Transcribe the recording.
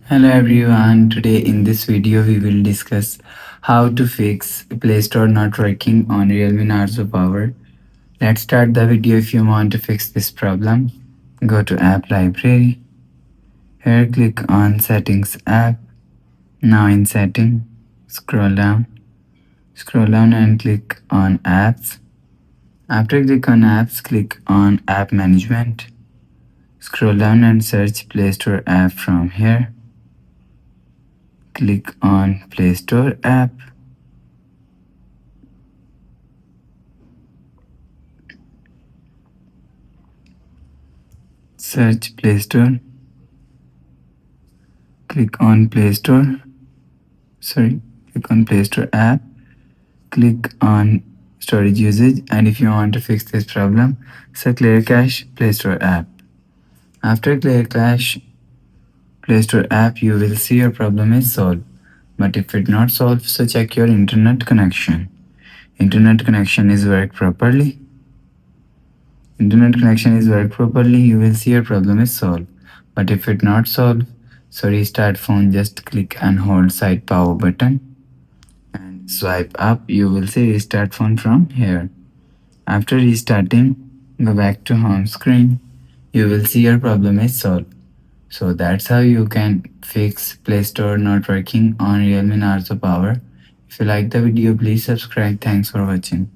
Hello everyone, today in this video we will discuss how to fix Play Store not working on Realme Narzo Power. Let's start the video. If you want to fix this problem, go to App Library. Here click on Settings App. Now in Setting, scroll down and click on Apps. After click on Apps, click on App Management. Scroll down and search Play Store app from here. Click on Play Store app. Search Play Store. Click on Play Store. Click on Play Store app. Click on storage usage, and if you want to fix this problem, so clear cache Play Store app. After clear cache Play Store app, you will see your problem is solved. But if it not solved, so check your internet connection. Internet connection is work properly. You will see your problem is solved. But if it not solved, so restart phone. Just click and hold side power button and swipe up. You will see restart phone from here. After restarting, go back to home screen. You will see your problem is solved. So that's how you can fix Play Store not working on Realme Narzo Power. If you like the video, please subscribe. Thanks for watching.